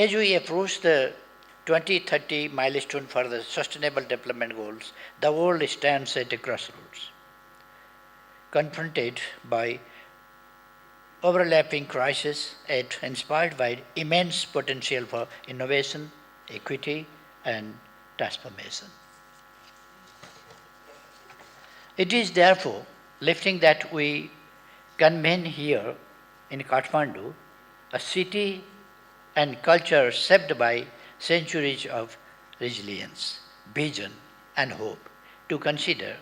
As we approach the 2030 milestone for the Sustainable Development Goals, the world stands at a crossroads, confronted by overlapping crises yet inspired by immense potential for innovation, equity, and transformation. It is therefore lifting that we convene here in Kathmandu, a city and culture shaped by centuries of resilience, vision, and hope, to consider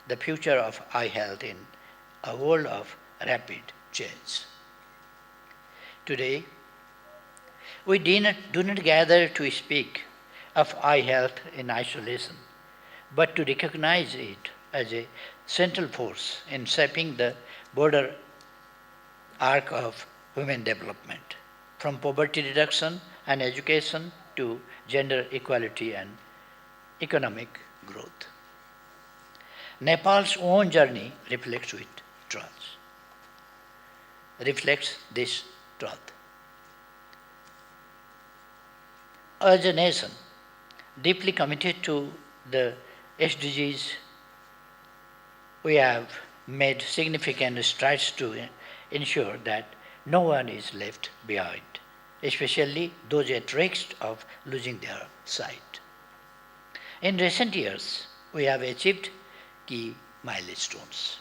the future of eye health in a world of rapid change. Today, we do not gather to speak of eye health in isolation, but to recognize it as a central force in shaping the broader arc of human development, from poverty reduction and education to gender equality and economic growth. Nepal's own journey reflects this truth. As a nation deeply committed to the SDGs, we have made significant strides to ensure that no one is left behind, especially those at risk of losing their sight. In recent years, we have achieved key milestones.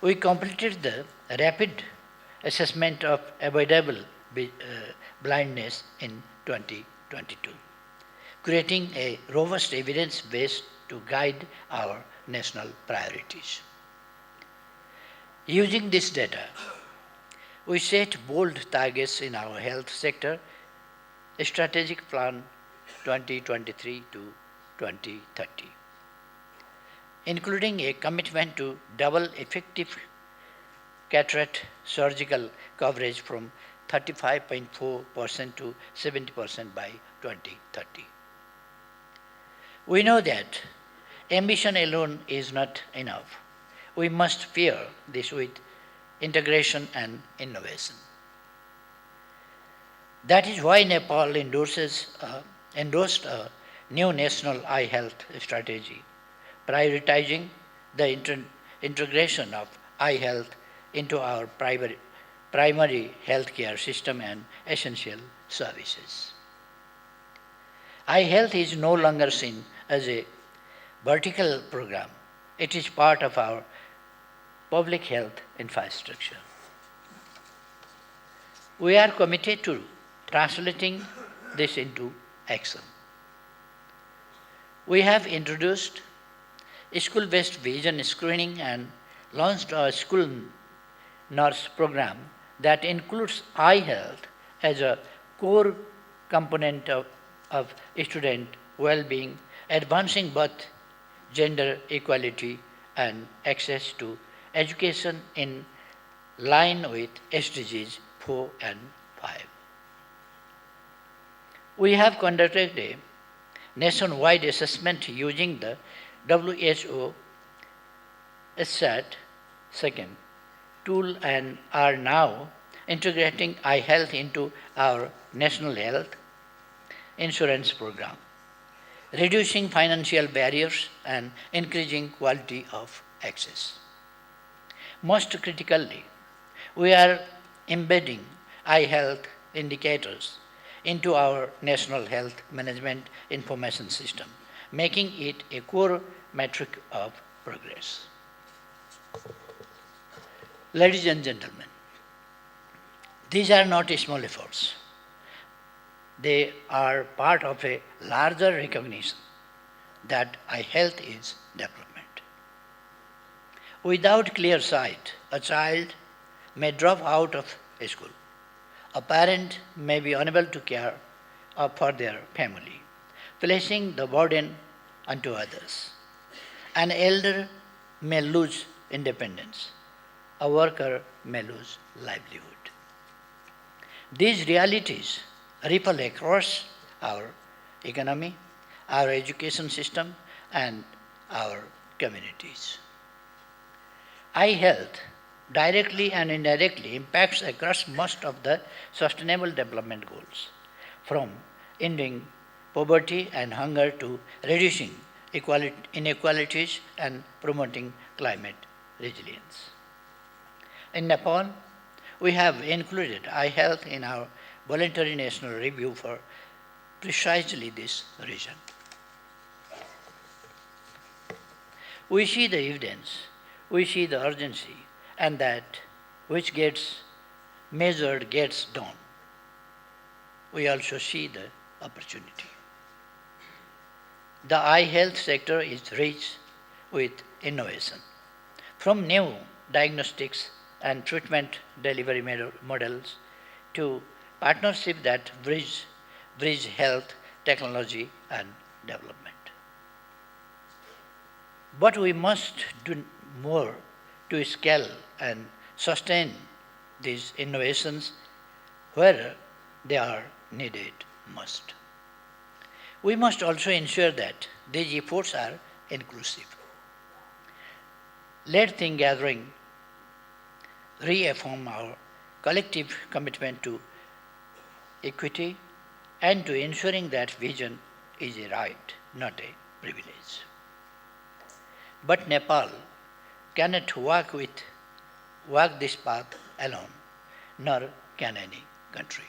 We completed the rapid assessment of avoidable blindness in 2022, creating a robust evidence base to guide our national priorities. Using this data, we set bold targets in our health sector, Strategic Plan 2023 to 2030, including a commitment to double effective cataract surgical coverage from 35.4% to 70% by 2030. We know that ambition alone is not enough. We must pair this with integration and innovation. That is why Nepal endorsed a new national eye health strategy, prioritizing the integration of eye health into our primary healthcare system and essential services. Eye health is no longer seen as a vertical program. It is part of our public health infrastructure. We are committed to translating this into action. We have introduced school-based vision screening and launched a school nurse program that includes eye health as a core component of student well-being, advancing both gender equality and access to education in line with SDGs 4 and 5. We have conducted a nationwide assessment using the WHO SSAT second tool and are now integrating eye health into our national health insurance program, reducing financial barriers and increasing quality of access. Most critically, we are embedding eye health indicators into our national health management information system, making it a core metric of progress. Ladies and gentlemen, these are not small efforts. They are part of a larger recognition that eye health is development. Without clear sight, a child may drop out of school. A parent may be unable to care for their family, placing the burden onto others. An elder may lose independence. A worker may lose livelihood. These realities ripple across our economy, our education system, and our communities. Eye health directly and indirectly impacts across most of the sustainable development goals, from ending poverty and hunger to reducing inequalities and promoting climate resilience. In Nepal, we have included eye health in our voluntary national review for precisely this reason. We see the evidence, we see the urgency, and that which gets measured gets done. We also see the opportunity. The eye health sector is rich with innovation. From new diagnostics and treatment delivery models to partnerships that bridge health, technology, and development. But we must do more to scale and sustain these innovations where they are needed most. We must also ensure that these efforts are inclusive. Let Think Gathering reaffirm our collective commitment to equity and to ensuring that vision is a right, not a privilege. But Nepal cannot walk this path alone, nor can any country.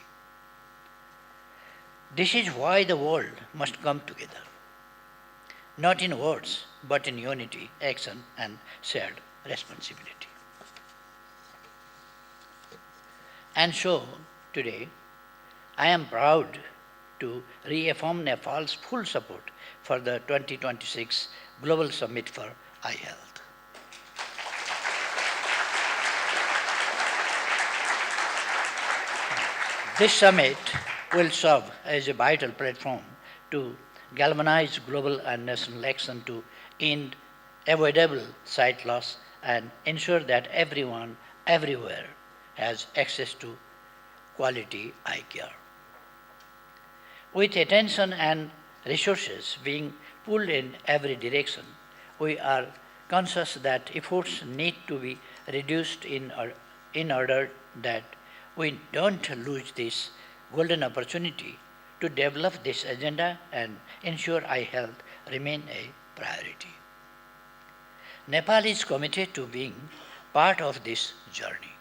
This is why the world must come together, not in words, but in unity, action, and shared responsibility. And so, today, I am proud to reaffirm Nepal's full support for the 2026 Global Summit for Eye Health. This summit will serve as a vital platform to galvanize global and national action to end avoidable sight loss and ensure that everyone, everywhere, has access to quality eye care. With attention and resources being pulled in every direction, we are conscious that efforts need to be reduced in order that we don't lose this golden opportunity to develop this agenda and ensure eye health remain a priority. Nepal is committed to being part of this journey.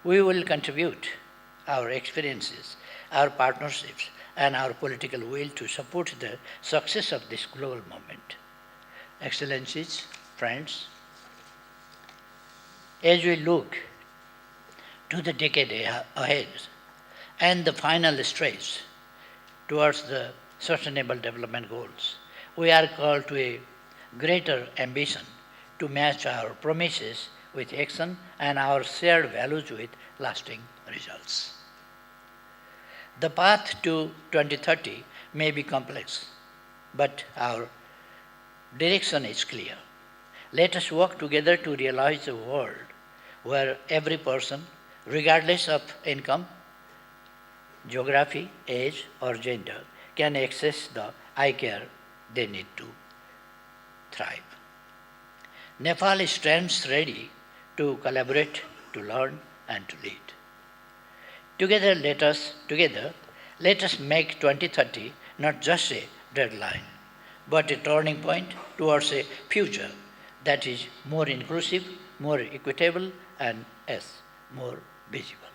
We will contribute our experiences, our partnerships, and our political will to support the success of this global movement. Excellencies, friends, as we look to the decade ahead and the final stage towards the Sustainable Development Goals, we are called to a greater ambition to match our promises with action and our shared values with lasting results. The path to 2030 may be complex, but our direction is clear. Let us work together to realize a world where every person, regardless of income, geography, age, or gender, can access the eye care they need to thrive. Nepal stands ready to collaborate, to learn, and to lead. Together, let us make 2030 not just a deadline, but a turning point towards a future that is more inclusive, more equitable, and yes, more visible.